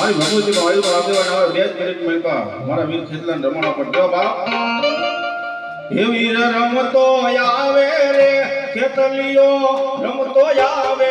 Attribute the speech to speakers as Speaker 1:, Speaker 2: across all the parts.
Speaker 1: મારી ભગવતી વાયુ આગેવાન આવે બે જ મિનિટ મેલપા મારા વીર ખેતલા રમણો પર દેવા બા હે વીર રમતો આવે રે ખેતલિયો રમતો આવે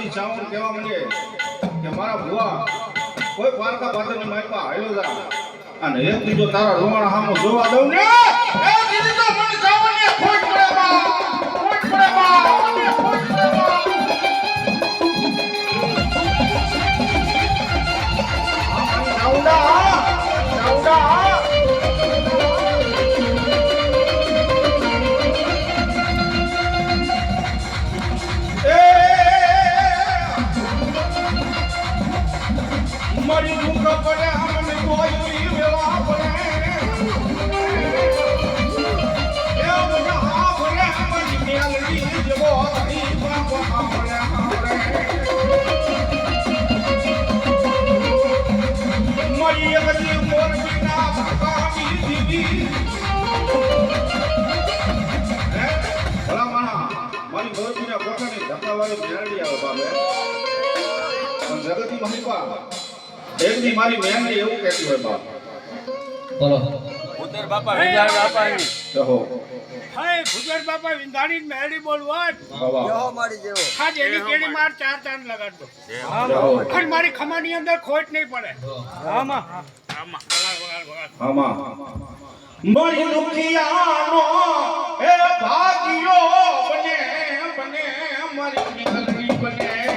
Speaker 1: ચાવણ કેવા માંગે કે મારા ભુવા કોઈ પારકા પાદરની માઈપા હાલ્યો જા અને એક દીજો તારા રોવાણા હામો જોવા દઉં ને એ દીદી તો મને ચાવણને ખોટ પડે બા ખોટ પડે બા મને ખોટ પડે બા ચાવડા મારી ભૂખ પડે મને કોઈ વેવા પડે એ બધા હા પડે મને મેલડી જેવો ઈ બાપા પડે મારી એક દી મોરબીના બાપાની દીદી ભલા મારી મોરબીના કોઠાની ધક્કાવાળી મેલડી આવે બાપે પણ જગતની મહિપા એકની મારી મેંડી એવું કહેતી હોય બાપ બોલો ભૂતર બાપા વિંધાણી બાપાની કહો હાય ભૂતર બાપા વિંધાણી મેંડી બોલવા જો મારી જેવો હા જેની કેડી માર ચાર ચાંદ લગાડતો હા મારી ખમાની અંદર ખોટ નહીં પડે આમાં મારી દુખિયાનો એ ભાગ્યો બને બને મારી નીકળવી બને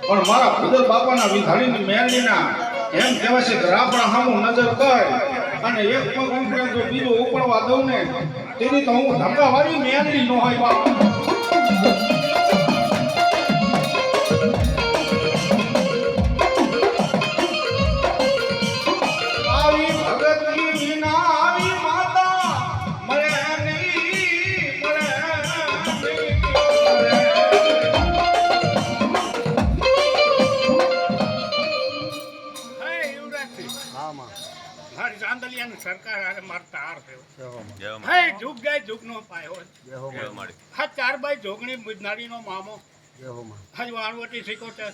Speaker 1: પણ મારા ભૂદર બાપાના વિધાણીની મેળણીના એમ કહેવાય છે કે રાપડા હામો નજર કર અને એક પગ ઉપડે તો બીજો ઉપડવા દઉં ને તેની તો હું ધક્કાવાળી મેળણી ન હોય બાપા સરકાર આરે મારતા હાર થયો હે જુગ ગાય જુગ નો પાયો જેહો મારી હા ચાર બાઈ જોગણી બુધનારીનો મામો જેહો માં હાજ વાણવટી સિકોતર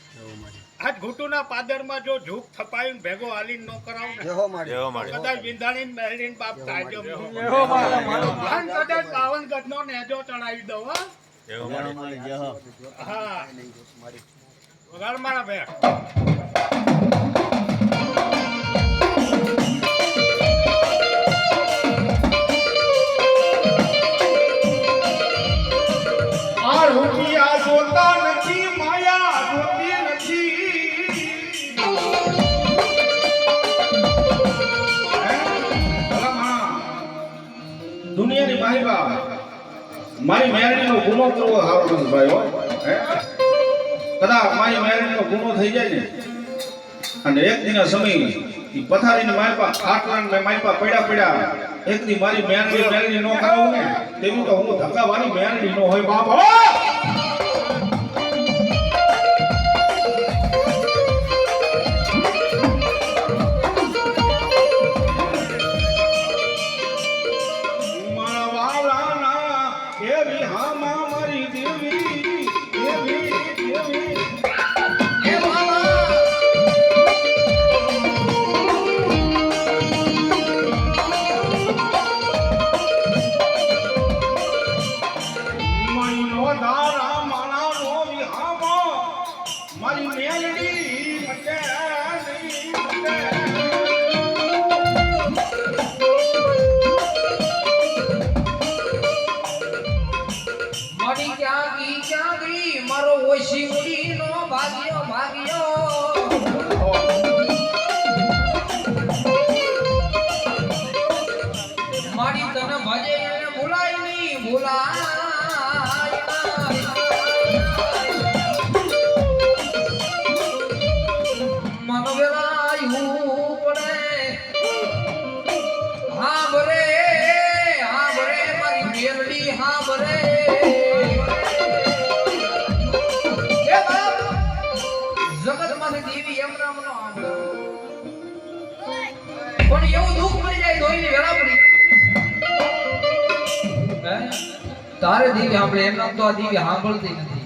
Speaker 1: જેહો મારી હાજ ઘૂટુના પાદરમાં જો ઝૂક થપાયું ભેગો હાલીન નો કરાવ ને જેહો મારી કદાચ વિંધાણીન મેળીન બાપ તાજો જેહો મારી કદાચ 52 ગઢનો નેજો ચડાવી દઉં હા જેહો મારી જેહો હા વગાડ મારા બે દુનિયાની માહિબા મારી મેરણીનો ગુનો કરવો હારો નથી ભાઈ હો હે કદાચ મારી મેરણીનો ગુનો થઈ જાય ને અને એક દિના સમય
Speaker 2: પથારીની માલપા ખાટલાન મે માલપા પડ્યા એક દી મારી મેલડી નો ખાવું ને તેવી તો હું ધક્કાવાળી મેલડી નો હોય બાપ
Speaker 3: તારે દીવી આપણે એમ નામ તો આ દીવી સાંભળતી નથી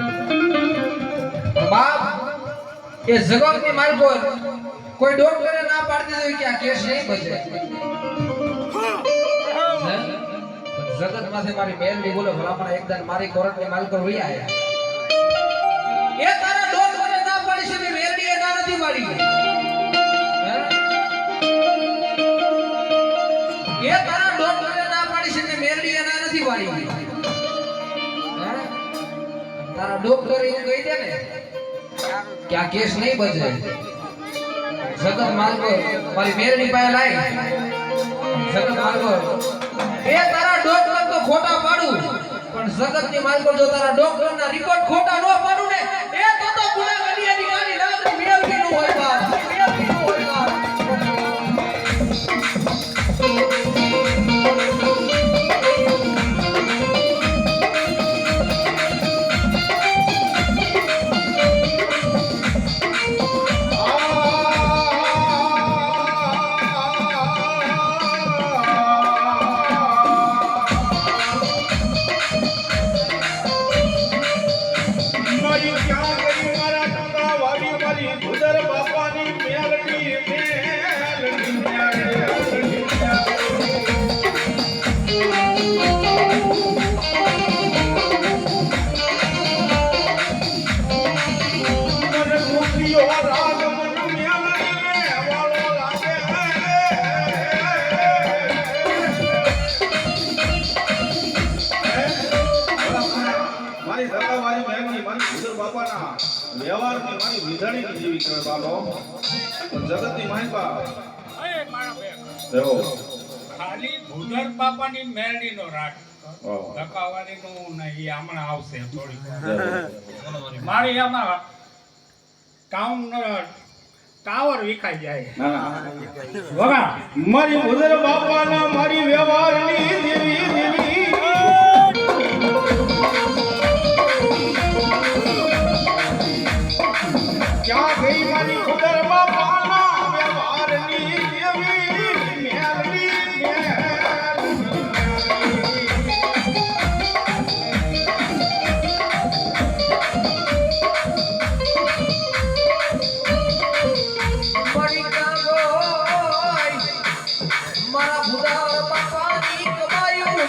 Speaker 3: બાપ એ જગતની માલ કોઈ ડોક્ટરે ના પાડી દીધું કે આ કેસ નહીં બચે જગત માંથી મારી મેલડી બોલે ભલામણ એકદમ મારી કોરટની માલ પર વઈ આયા એ તારા ડોક્ટરે ના પાડી છે કે મેલડી એ ના નથી પાડી એ તારા ડોક્ટરે ના પાડી છે કે મેલડી એ ના નથી પાડી તારા ડોક્ટર એવું કહી દે ને કે આ કેસ નહીં બચે જગત માલકો મારી મેરડી પાસે લાય જગત માલકો એ તારા ડોક્ટર તો ખોટા પાડું પણ જગતની માલકો જો તારા ડોક્ટરના રિપોર્ટ ખોટા ન પાડું ને એ તો ગુનાહગારીની ગાડી લાગ મેરડી નું હોય બાપ મેરડી નું હોય બાપ
Speaker 2: વ્યવહારની મારી વિધાણીની જેવી કરે બાબો જગતની માહિપા
Speaker 1: અરે મારા બે
Speaker 2: દેવો
Speaker 1: ખાલી ભૂદર બાપાની મેરડીનો રાખ ધકાવાળીનું નહીં હમણાં આવશે થોડી મારી આમાં ટાવર વિખાઈ જાય
Speaker 2: વગા મારી ભૂદર બાપાના મારી વ્યવહારની દેવી દેવી क्या गई मारी खुदर बापाना व्यवहारनी देवी मेलडी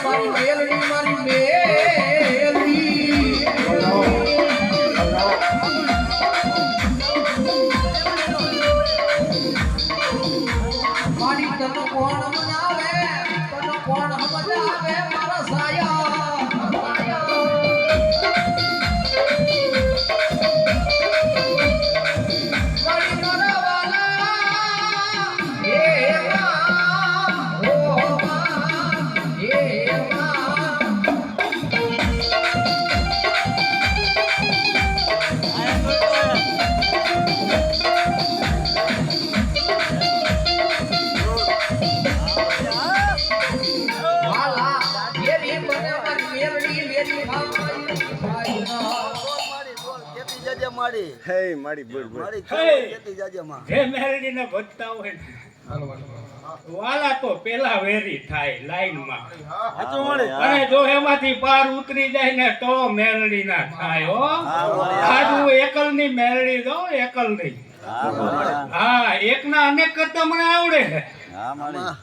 Speaker 3: મારી મેલડી મારી મેલડી મારી તનો કોણ મનાવે તનો કોણ મનાવે મારા સાયા મારી મારા વાલા એ
Speaker 1: જે મેરડીને વધતા હોય ને વાલા તો પેલા વેરી થાય લાઈનમાં અને જો એમાંથી પાર ઉતરી જાય ને તો મેરડી ના થાય હો આજુ એકલ ની મેરડી દો એકલ ની હા એક ના અનેક કરતા મને આવડે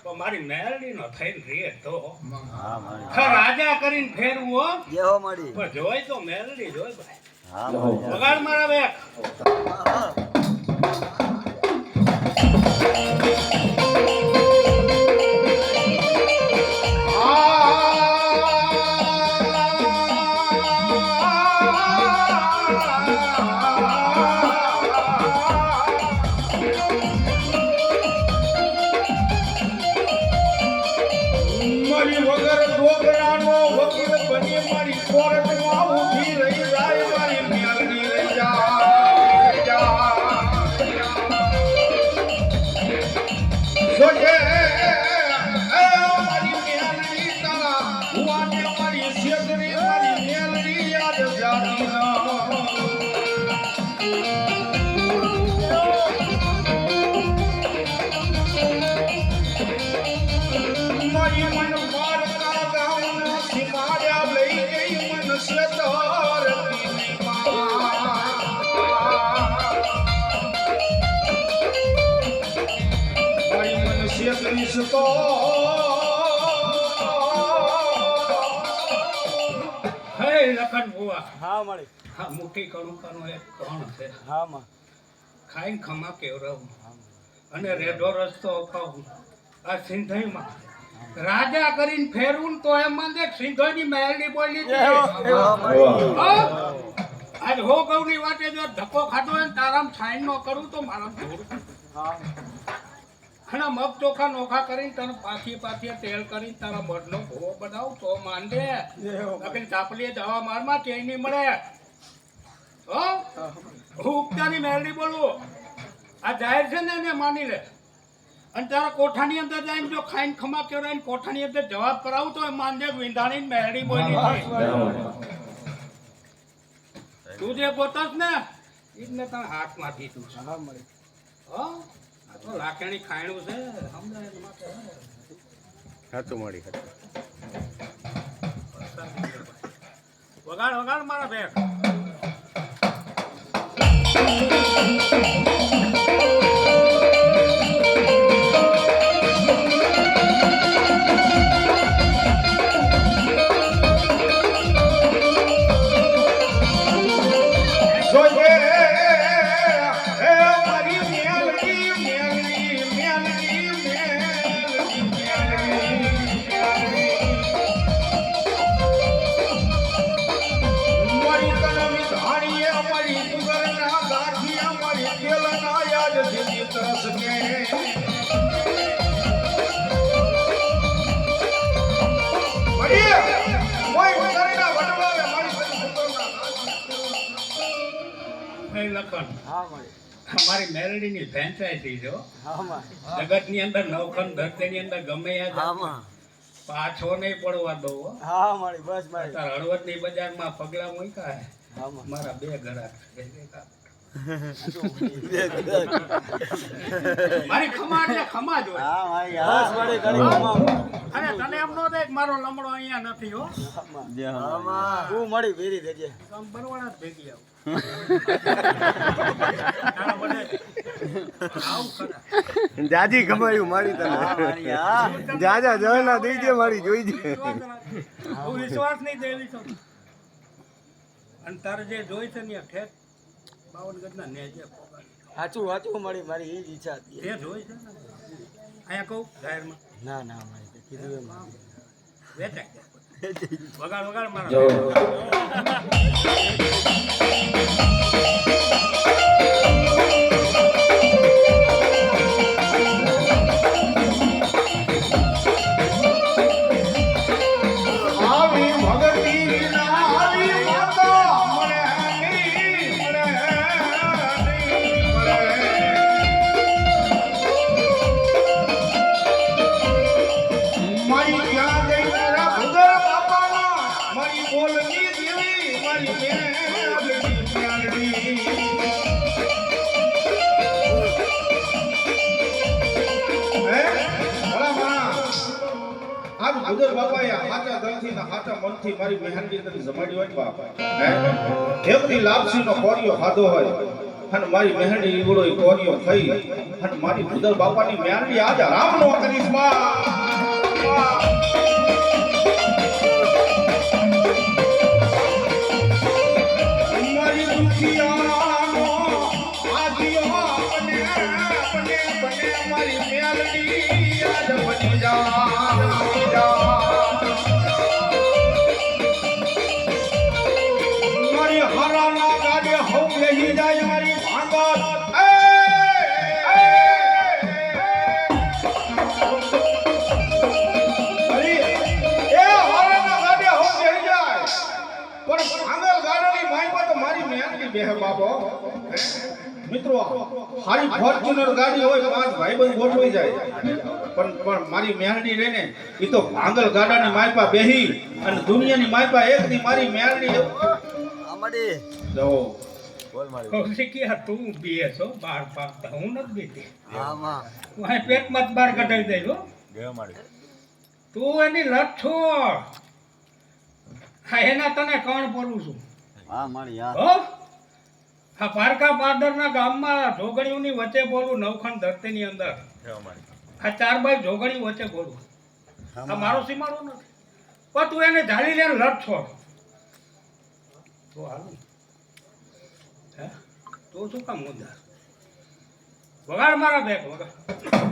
Speaker 1: તો મારી મેરડી નો થઈને રે તો રાજા કરીને ફેરવું હો પણ જોઈ તો મેરડી જોઈ ભાઈ વગાડ મારા બેક મુઠ્ઠી કણુકાનો એક કણ છે ખાઈને ખમા કેવરાવું અને રેડો રસ્તો અપાવું આ સિંધઈમાં રાજા કરીને ફેરવું તો એમ માને સિંધઈની મહેલની બોલી આજ હો ગૌની વાટે જો ધક્કો ખાધો હોય તારામ સાઈન નો કરું તો મારામ જોર અને મગ ચોખા નોખા કરીને તને પાછી તેલ કરીને તારા મઢનો ભૂવો બનાવ તો માંડે નકરી ચાપલીએ જવા મારમાં ક્યાંય નહીં મળે હું ઉપતાની મેરડી બોલું આ જાહેર છે ને એને માની લે અને તારા કોઠાની અંદર જઈને જો ખાઈને ખમા કેવરાઈને કોઠાની અંદર જવાબ કરાવું તો માનજે વિંધાણી મેરડી બોલી તું જે ગોતસ ને એ જ મેં તને હાથમાંથી તું હા આ તો લાકડી ખાયણું છે સમજાય માટે
Speaker 4: સાચું મળી
Speaker 1: વગાડ મારા બેગ અમારી મેલડીની ફ્રેન્ચાઇઝી જો જગતની અંદર નવખંડ ધરતીની અંદર ગમે પાછો નહીં પડવા દો હળવદની બજારમાં પગલા મૂક્યા મારા 2 ઘરાક મારી ખમા એટલે ખમા જ હોય અને તને એમ નો થાય મારો લમડો અહીંયા નથી હો
Speaker 4: તું મળી ભેરી દેજે
Speaker 1: બરવાળા જ ભેગી આવું
Speaker 4: જાજી કમાયું મારી તને જાજા જોયેલા દેજે મારી જોઈજે
Speaker 1: વિશ્વાસ નહીં દેવી છો અને તારે જે જોઈ છે ને ઠેક 52 ગજના નેજે
Speaker 4: સાચું મળી મારી એ જ ઈચ્છા હતી
Speaker 1: તે જોઈ છે ને અહીંયા કહું જાહેરમાં
Speaker 4: ના મારી કીધું એમ
Speaker 1: વેચાય વગાડ મારા
Speaker 2: બોલની દેવી મારી મેલડી ગુજર બાપાએ હાચા દલથી ને હાચા મનથી મારી મહેનની તને જમાડી હોય ને બાપ હે એકની લાપસીનો કોરિયો ખાધો હોય અને મારી મહેનની ઈવડો કોરિયો થઈ અને મારી ગુજર બાપાની મહેનની આજ રામનો કરીશ બા મારી દુખિયાનો આદિયો બને મારી મહેનની આજ બની જા મારી હારાના ગાડે હોમ લઈ જાય મારી ભાંગર મિત્રો હારી ફોર્ચ્યુનર ગાડી હોય પાંચ ભાઈબંધ ગોઠવાઈ જાય પણ મારી મેરડી રહીને એ તો ભાંગલ ગાડાની માયપા બેહી અને દુનિયાની માયપા એકની મારી મેરડી
Speaker 4: આમડી
Speaker 2: જો
Speaker 4: બોલ મારી
Speaker 1: કૌશિકિયા તું બેસો બાર પાકતા હું નથી બેતી
Speaker 4: આમાં
Speaker 1: વાય પેટમાં જ બાર કઢાઈ દઈ હો
Speaker 4: ગયો મારી
Speaker 1: તું એની લત છોડ હા એના તને કણ પડું છું
Speaker 4: હા મારી યાર
Speaker 1: હો આ પારકા પાદરના ગામમાં જોગણીઓની વચ્ચે બોલું નવખંડ ધરતીની અંદર
Speaker 4: ગયો મારી
Speaker 1: આ ચાર બાઈ જોગણી વચ્ચે બોલું આ મારો સીમાડો નથી પણ તું એને ઝાલી લે લટ છોડ તો હાલું હે તો શું કામ મુદ્દા વગાડ મારા બેક વગાડ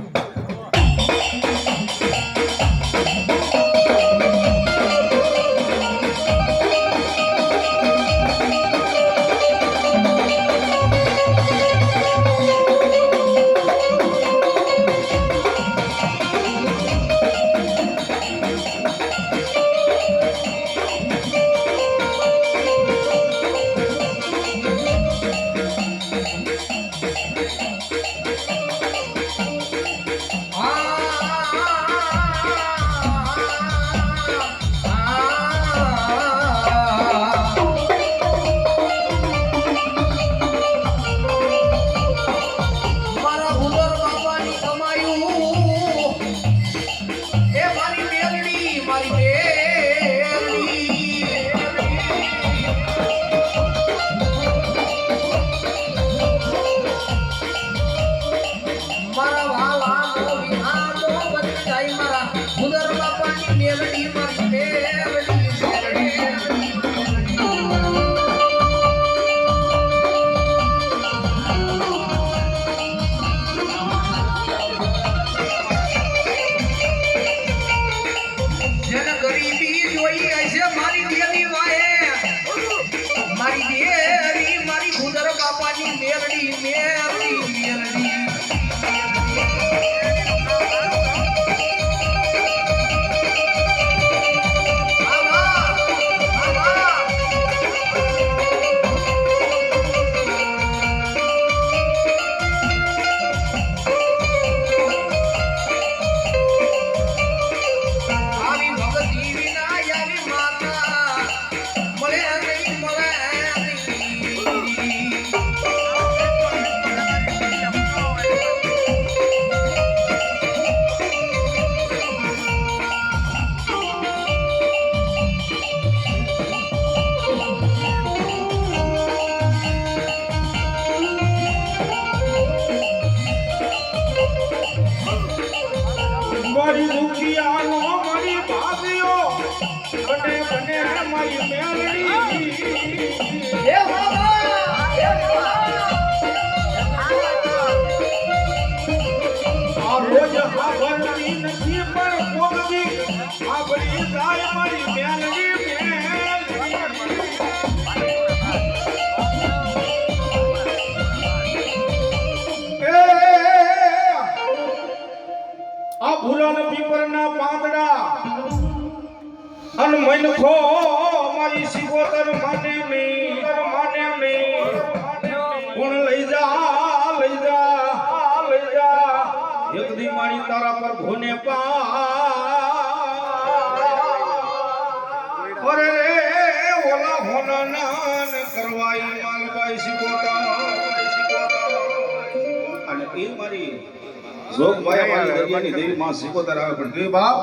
Speaker 1: મારી દુખિયાનો મારી ભાભીઓ બને બને મારી મેરડી હે આ રોજ હાવરતી નથી પણ કોગદી આપણી જાય મારી મેરડી આ ભૂલાન પીપરના પાંદડા અન મનખો મારી સિકોતર માને મી કોણ લઈ જા એક દી મારી તારા પર ભોને પા અરે ઓલા હોના નાન કરવાઈ માલબાઈ સિકોતર અને એ મારી જોગ માયા મારી દરિયાની દેવી માં સિકોતર આવે પણ દેવ બાપ